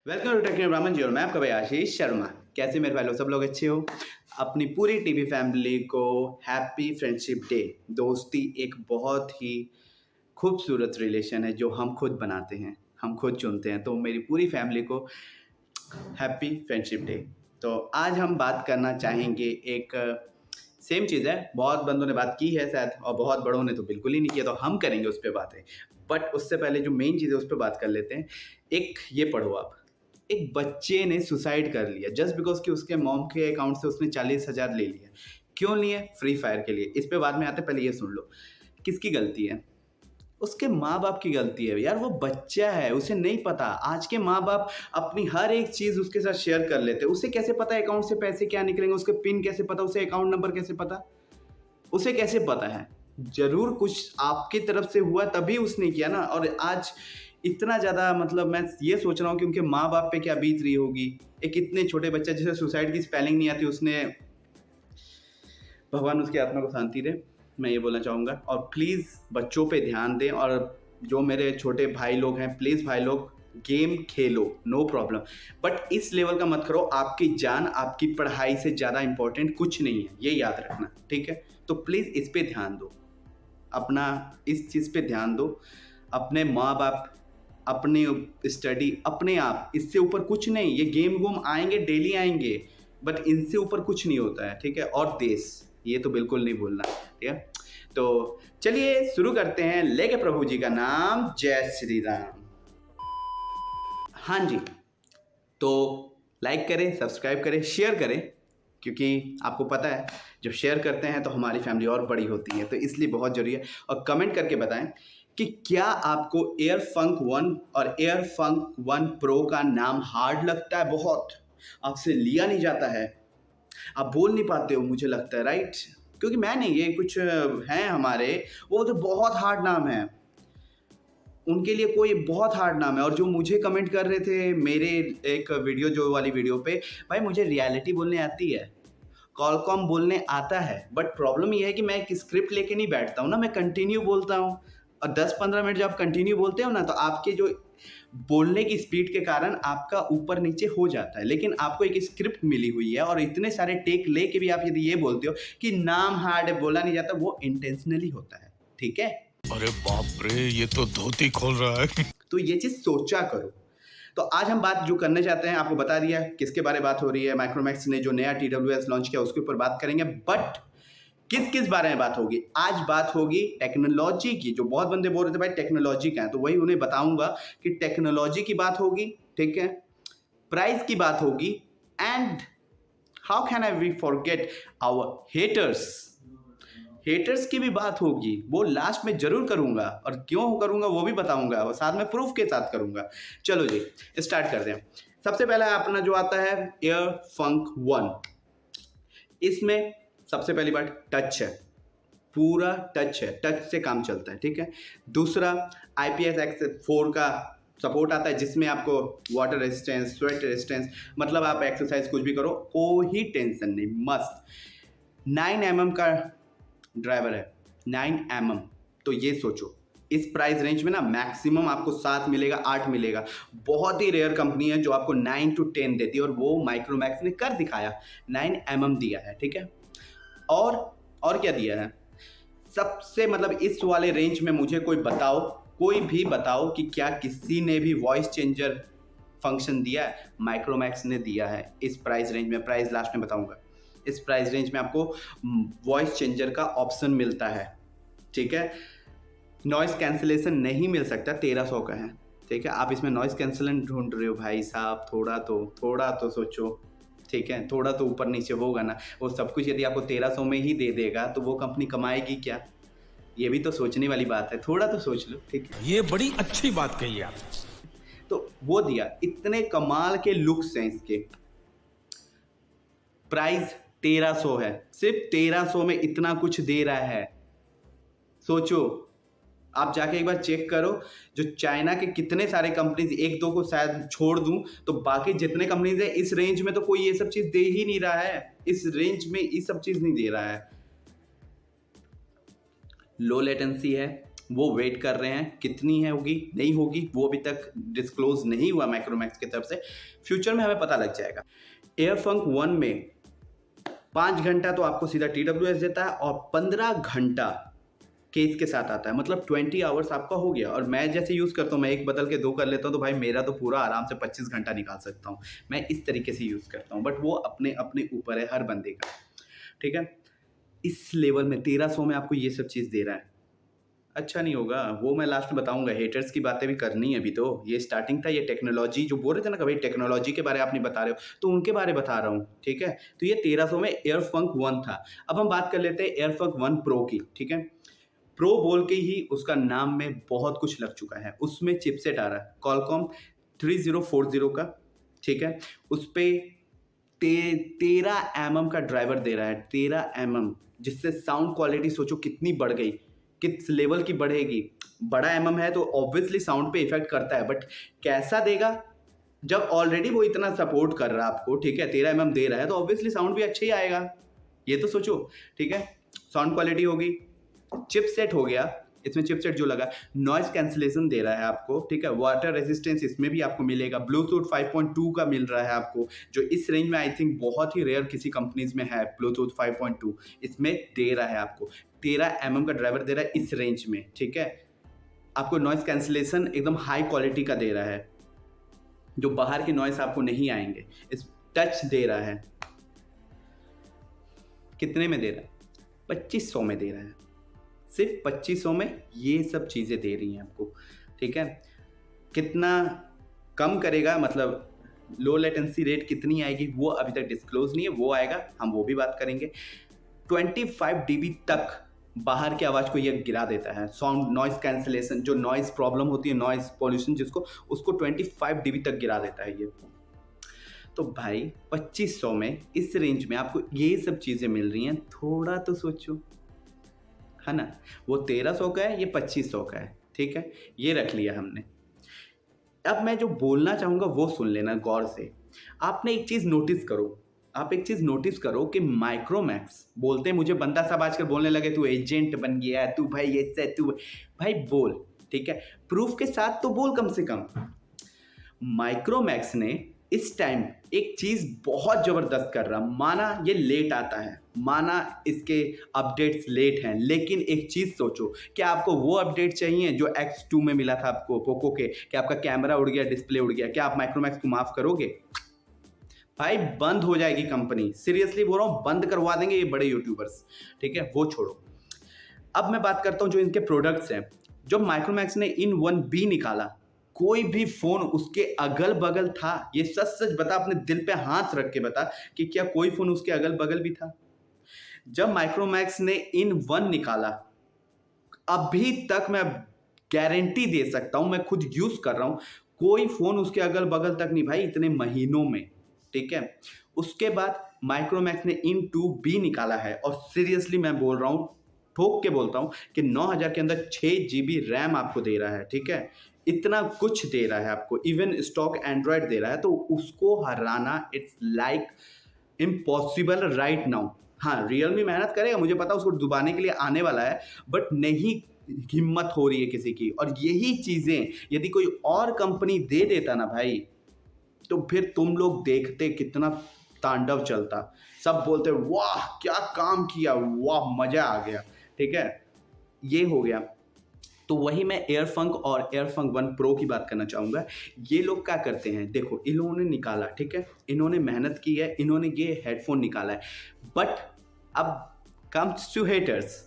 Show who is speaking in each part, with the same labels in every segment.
Speaker 1: Welcome to technical ब्राह्मण जी और मैं आपका भाई आशीष शर्मा। कैसे मेरे भाई लोग, सब लोग अच्छे हो? अपनी पूरी टीवी फैमिली को हैप्पी फ्रेंडशिप डे। दोस्ती एक बहुत ही खूबसूरत रिलेशन है जो हम खुद बनाते हैं, हम खुद चुनते हैं। तो मेरी पूरी फैमिली को हैप्पी फ्रेंडशिप डे। तो आज हम बात करना चाहेंगे एक सेम चीज़ है, बहुत बंदों ने बात की है शायद और बहुत बड़ों ने तो बिल्कुल ही नहीं किया, तो हम करेंगे उस पर बातें। बट उससे पहले जो मेन चीज़ है उस पर बात कर लेते हैं। एक ये पढ़ो आप, एक बच्चे ने सुसाइड कर लिया जस्ट बिकॉज कि उसके मॉम के अकाउंट से उसने 40,000 ले लिया। क्यों लिए? फ्री फायर के लिए। इस पे बाद में आते, पहले ये सुन लो। किसकी गलती है? उसके माँ बाप की गलती है यार। वो बच्चा है, उसे नहीं पता। आज के माँ बाप अपनी हर एक चीज़ उसके साथ शेयर कर लेते हैं। उसे कैसे पता अकाउंट से पैसे क्या निकलेंगे? उसके पिन कैसे पता? उसे अकाउंट नंबर कैसे पता? उसे कैसे पता है? जरूर कुछ आपकी तरफ से हुआ तभी उसने किया ना। और आज इतना ज़्यादा मतलब मैं ये सोच रहा हूँ कि उनके माँ बाप पे क्या बीत रही होगी। एक इतने छोटे बच्चा जिसे सुसाइड की स्पेलिंग नहीं आती, उसने, भगवान उसकी आत्मा को शांति दे, मैं ये बोलना चाहूँगा। और प्लीज़ बच्चों पे ध्यान दें। और जो मेरे छोटे भाई लोग हैं, प्लीज़ भाई लोग game Khelo, no problem, but इस लेवल का मत करो। आपकी जान आपकी पढ़ाई से ज़्यादा इंपॉर्टेंट कुछ नहीं है, ये याद रखना, ठीक है? तो प्लीज़ इस पे ध्यान दो, अपना इस चीज़ पे ध्यान दो। अपने माँ बाप, अपनी स्टडी, अपने आप, इससे ऊपर कुछ नहीं। ये गेम वूम आएंगे, डेली आएंगे, बट इनसे ऊपर कुछ नहीं होता है, ठीक है? और देश, ये तो बिल्कुल नहीं भूलना, ठीक है? तो चलिए शुरू करते हैं, लेके प्रभु जी का नाम, जय श्री राम। हाँ जी, तो लाइक करें, सब्सक्राइब करें, शेयर करें, क्योंकि आपको पता है जब शेयर करते हैं तो हमारी फैमिली और बड़ी होती है, तो इसलिए बहुत ज़रूरी है। और कमेंट करके बताएं कि क्या आपको एयरफंक 1 और एयरफंक 1 प्रो का नाम हार्ड लगता है? बहुत आपसे लिया नहीं जाता है, आप बोल नहीं पाते हो, मुझे लगता है, राइट? क्योंकि मैं नहीं, ये कुछ हैं हमारे, वो तो बहुत हार्ड नाम है, उनके लिए कोई बहुत हार्ड नाम है। और जो मुझे कमेंट कर रहे थे मेरे एक वीडियो, जो वाली वीडियो पे, भाई मुझे रियलिटी बोलने आती है, कॉलकॉम बोलने आता है, बट प्रॉब्लम ये है कि मैं एक स्क्रिप्ट लेके नहीं बैठता हूँ ना, मैं कंटिन्यू बोलता हूँ। और 10-15 मिनट जब आप कंटिन्यू बोलते हो ना, तो आपके जो बोलने की स्पीड के कारण आपका ऊपर नीचे हो जाता है। लेकिन आपको एक स्क्रिप्ट मिली हुई है और इतने सारे टेक लेके भी आप यदि ये बोलते हो कि नाम हार्ड है, बोला नहीं जाता, वो इंटेंशनली होता है, ठीक है?
Speaker 2: अरे बाप रे, ये तो धोती खोल रहा है।
Speaker 1: तो ये चीज़ सोचा करो। तो आज हम बात जो करने चाहते हैं, आपको बता दिया किसके बारे में बात हो रही है। माइक्रोमैक्स ने जो नया TWS लॉन्च किया उसके ऊपर बात करेंगे, बट किस किस बारे में बात होगी? आज बात होगी टेक्नोलॉजी की। जो बहुत बंदे बोल रहे थे भाई टेक्नोलॉजी का है, तो वही उन्हें बताऊंगा कि टेक्नोलॉजी की बात होगी, ठीक है? प्राइस की बात होगी, and how can I we forget our haters. Haters की भी बात होगी, वो लास्ट में जरूर करूंगा, और क्यों करूंगा वो भी बताऊंगा, और साथ में प्रूफ के साथ करूंगा। चलो जी, स्टार्ट करते हैं। सबसे पहला अपना जो आता है एयरफंक 1। इसमें सबसे पहली बात टच है, पूरा टच है, टच से काम चलता है, ठीक है? दूसरा IPX4 का सपोर्ट आता है, जिसमें आपको वाटर रेजिस्टेंस, स्वेट रेजिस्टेंस, मतलब आप एक्सरसाइज कुछ भी करो, कोई टेंशन नहीं, मस्त। 9mm का ड्राइवर है, 9mm। तो ये सोचो, इस प्राइस रेंज में ना मैक्सिमम आपको 7 मिलेगा, 8 मिलेगा। बहुत ही रेयर कंपनी है जो आपको 9 to 10 देती है, और वो माइक्रोमैक्स ने कर दिखाया, 9mm दिया है, ठीक है? और क्या दिया है? सबसे मतलब इस वाले रेंज में मुझे कोई बताओ, कोई भी बताओ कि क्या किसी ने भी वॉइस चेंजर फंक्शन दिया है? माइक्रोमैक्स ने दिया है इस प्राइस रेंज में। प्राइस लास्ट में बताऊंगा। इस प्राइस रेंज में आपको वॉइस चेंजर का ऑप्शन मिलता है, ठीक है? नॉइस कैंसिलेशन नहीं मिल सकता, 1300 का है, ठीक है? आप इसमें नॉइस कैंसिलेशन ढूंढ रहे हो भाई साहब, थोड़ा तो सोचो, ठीक है? थोड़ा तो ऊपर नीचे होगा ना। वो सब कुछ यदि आपको 1300 में ही दे देगा तो वो कंपनी कमाएगी क्या? ये भी तो सोचने वाली बात है, थोड़ा तो सोच लो, ठीक है?
Speaker 2: ये बड़ी अच्छी बात कही आप।
Speaker 1: तो वो दिया, इतने कमाल के लुक्स हैं इसके। प्राइस 1300 है, सिर्फ 1300 में इतना कुछ दे रहा है। सोचो, आप जाके एक बार चेक करो, जो चाइना के कितने सारे कंपनीज, एक दो को शायद छोड़ दूं, तो बाकी जितने कंपनीज है इस रेंज में तो कोई ये सब चीज दे ही नहीं रहा है। इस रेंज में ये सब चीज नहीं दे रहा है। लो लेटेंसी है, वो वेट कर रहे हैं, कितनी है होगी नहीं होगी वो अभी तक डिस्क्लोज नहीं हुआ माइक्रोमैक्स की तरफ से, फ्यूचर में हमें पता लग जाएगा। एयरफंक 1 में 5 घंटा तो आपको सीधा TWS देता है और 15 घंटा केस के साथ आता है, मतलब 20 आवर्स आपका हो गया। और मैं जैसे यूज़ करता हूँ, मैं एक बदल के 2 कर लेता हूँ, तो भाई मेरा तो पूरा आराम से 25 घंटा निकाल सकता हूँ। मैं इस तरीके से यूज़ करता हूँ, बट वो अपने अपने ऊपर है हर बंदे का, ठीक है। इस लेवल में 1300 में आपको ये सब चीज़ दे रहा है, अच्छा नहीं होगा। वो मैं लास्ट में बताऊंगा, हेटर्स की बातें भी करनी है अभी, तो ये स्टार्टिंग था। ये टेक्नोलॉजी जो बोल रहे थे ना कि भाई टेक्नोलॉजी के बारे आप नहीं बता रहे हो, तो उनके बारे बता रहा हूँ, ठीक है। तो ये 1300 में एयरफंक 1 था। अब हम बात कर लेते हैं एयरफंक 1 प्रो की, ठीक है। प्रो बोल के ही उसका नाम में बहुत कुछ लग चुका है। उसमें चिपसेट आ रहा है Qualcomm 3040 का, ठीक है। उस पर 13 mm का ड्राइवर दे रहा है, 13 mm, जिससे साउंड क्वालिटी सोचो कितनी बढ़ गई, किस लेवल की बढ़ेगी। बड़ा mm है तो ऑब्वियसली साउंड पे इफेक्ट करता है, बट कैसा देगा जब ऑलरेडी वो इतना सपोर्ट कर रहा है आपको, ठीक है। 13 mm दे रहा है तो ऑब्वियसली साउंड भी अच्छा ही आएगा, ये तो सोचो, ठीक है। साउंड क्वालिटी होगी, चिपसेट हो गया, इसमें चिपसेट जो लगा, नॉइज कैंसिलेशन दे रहा है आपको, ठीक है। वाटर रेजिस्टेंस इसमें भी आपको मिलेगा, ब्लूटूथ 5.2 का मिल रहा है आपको, जो इस रेंज में आई थिंक बहुत ही रेयर किसी कंपनीज में है। ब्लूटूथ 5.2 इसमें दे रहा है आपको, 13 mm का ड्राइवर दे रहा है इस रेंज में, ठीक है। आपको नॉइज कैंसिलेशन एकदम हाई क्वालिटी का दे रहा है, जो बाहर के नॉइज आपको नहीं आएंगे। इस टच दे रहा है, कितने में दे रहा है? 2500 में दे रहा है, सिर्फ 2500 में ये सब चीज़ें दे रही हैं आपको, ठीक है। कितना कम करेगा, मतलब लो लेटेंसी रेट कितनी आएगी वो अभी तक डिस्क्लोज नहीं है, वो आएगा, हम वो भी बात करेंगे। 25 dB तक बाहर की आवाज़ को ये गिरा देता है। साउंड नॉइज कैंसिलेशन, जो नॉइज प्रॉब्लम होती है, नॉइज पॉल्यूशन जिसको, उसको 25 dB तक गिरा देता है ये। तो भाई 2500 में इस रेंज में आपको ये सब चीज़ें मिल रही हैं, थोड़ा तो सोचो, है ना। वो 1300 का है, ये 2500 का है, ठीक है। ये रख लिया हमने। अब मैं जो बोलना चाहूँगा वो सुन लेना गौर से। आपने एक चीज़ नोटिस करो, आप एक चीज़ नोटिस करो कि माइक्रोमैक्स बोलते हैं, मुझे बंदा सब आजकल बोलने लगे तू एजेंट बन गया है, तू भाई ऐसे, तू भाई बोल, ठीक है। प्रूफ के साथ तो बोल कम से कम। माइक्रोमैक्स ने इस टाइम एक चीज़ बहुत ज़बरदस्त कर रहा, माना ये लेट आता है, माना इसके अपडेट्स लेट हैं, लेकिन एक चीज़ सोचो, क्या आपको वो अपडेट चाहिए जो X2 में मिला था आपको पोको के, कि आपका कैमरा उड़ गया, डिस्प्ले उड़ गया, क्या आप माइक्रोमैक्स को माफ़ करोगे? भाई बंद हो जाएगी कंपनी, सीरियसली बोल रहा हूँ, बंद करवा देंगे ये बड़े यूट्यूबर्स, ठीक है। वो छोड़ो, अब मैं बात करता हूँ जो इनके प्रोडक्ट्स हैं। जब माइक्रोमैक्स ने इन 1B निकाला, कोई भी फोन उसके अगल बगल था? ये सच सच बता, अपने दिल पे हाथ रख के बता कि क्या कोई फोन उसके अगल बगल भी था? जब माइक्रोमैक्स ने इन 1 निकाला, अभी तक मैं गारंटी दे सकता हूं, मैं खुद यूज कर रहा हूं, कोई फोन उसके अगल बगल तक नहीं भाई, इतने महीनों में, ठीक है। उसके बाद माइक्रोमैक्स ने इन 2B निकाला है, और सीरियसली मैं बोल रहा हूं, ठोक के बोलता हूं कि 9000 के अंदर 6 GB रैम आपको दे रहा है, ठीक है। इतना कुछ दे रहा है आपको, इवन स्टॉक एंड्रॉयड दे रहा है, तो उसको हराना it's like impossible right now. हाँ, रियलमी मेहनत करेगा, मुझे पता उसको डुबाने के लिए आने वाला है, बट नहीं हिम्मत हो रही है किसी की। और यही चीज़ें यदि कोई और कंपनी दे देता ना भाई, तो फिर तुम लोग देखते कितना तांडव चलता। सब बोलते वाह क्या काम किया, वाह मज़ा आ गया, ठीक है। ये हो गया। तो वही मैं एयरफंक और एयरफंक 1 प्रो की बात करना चाहूँगा। ये लोग क्या करते हैं, देखो इन्होंने निकाला, ठीक है, इन्होंने मेहनत की है, इन्होंने ये हेडफोन निकाला है, बट अब कम्स टू हेटर्स।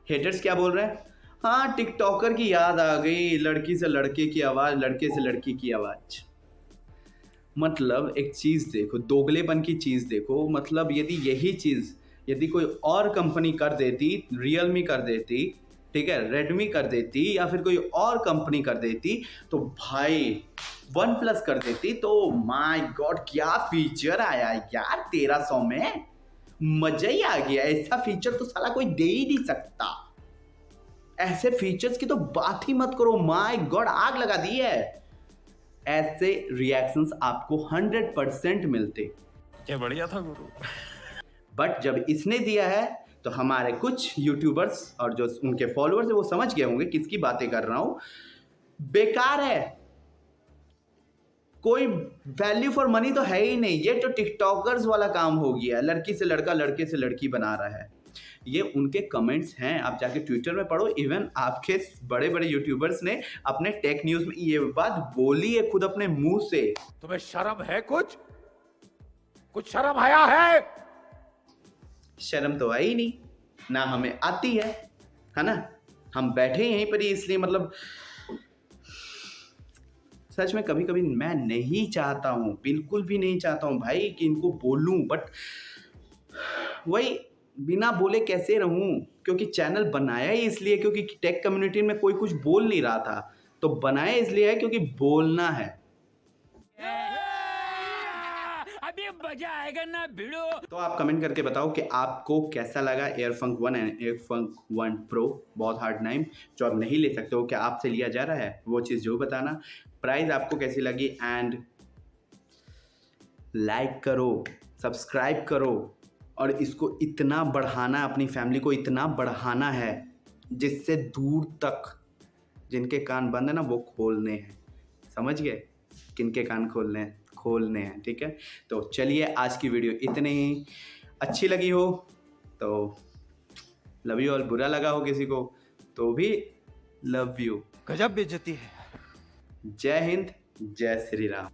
Speaker 1: हेटर्स क्या बोल रहे हैं? हाँ, टिकटॉकर की याद आ गई, लड़की से लड़के की आवाज़, लड़के से लड़की की आवाज़। मतलब एक चीज़ देखो, दोगलेपन की चीज़ देखो। मतलब यदि यही चीज़ यदि कोई और कंपनी कर देती, रियलमी कर देती, ठीक है, रेडमी कर देती, या फिर कोई और कंपनी कर देती, तो भाई वन प्लस कर देती, तो माय गॉड क्या फीचर आया यार 1300 में, मजा ही आ गया। ऐसा फीचर तो साला कोई दे ही नहीं सकता। ऐसे फीचर्स की तो बात ही मत करो, माय गॉड आग लगा दी है। ऐसे रिएक्शंस आपको 100% मिलते।
Speaker 2: क्या बढ़िया था गुरु।
Speaker 1: बट जब इसने दिया है तो हमारे कुछ यूट्यूबर्स और जो उनके फॉलोअर्स है वो समझ गए होंगे किसकी बातें कर रहा हूं। बेकार है, कोई वैल्यू फॉर मनी तो है ही नहीं। ये तो टिकटॉकर्स वाला काम हो गया, लड़की से लड़का लड़के से लड़की बना रहा है। ये उनके कमेंट्स हैं, आप जाके ट्विटर में पढ़ो। इवन आपके बड़े बड़े यूट्यूबर्स ने अपने टेक न्यूज में ये बात बोली है खुद अपने मुंह से।
Speaker 3: तुम्हें शर्म है? कुछ शर्म आया है?
Speaker 1: शर्म तो आई नहीं ना, हमें आती है ना। हम बैठे यहीं पर ही इसलिए, मतलब सच में कभी कभी मैं नहीं चाहता हूँ, बिल्कुल भी नहीं चाहता हूँ भाई कि इनको बोलूँ, बट वही बिना बोले कैसे रहूँ, क्योंकि चैनल बनाया ही इसलिए क्योंकि टेक कम्युनिटी में कोई कुछ बोल नहीं रहा था, तो बनाया इसलिए है क्योंकि बोलना है।
Speaker 4: अभी मजा आएगा ना भिड़ो।
Speaker 1: तो आप कमेंट करके बताओ कि आपको कैसा लगा एयरफंक 1 एंड एयरफंक 1 प्रो। बहुत हार्ड नाम जो आप नहीं ले सकते हो, क्या आपसे लिया जा रहा है, वो चीज़ जो बताना। प्राइस आपको कैसी लगी, एंड लाइक करो, सब्सक्राइब करो, और इसको इतना बढ़ाना, अपनी फैमिली को इतना बढ़ाना है जिससे दूर तक जिनके कान बंद है ना वो खोलने हैं। समझ गए किनके कान खोलने हैं, ठीक है। तो चलिए आज की वीडियो इतनी ही, अच्छी लगी हो तो लव यू, और बुरा लगा हो किसी को तो भी लव यू।
Speaker 3: गजब बेइज्जती है।
Speaker 1: जय हिंद, जय श्री राम।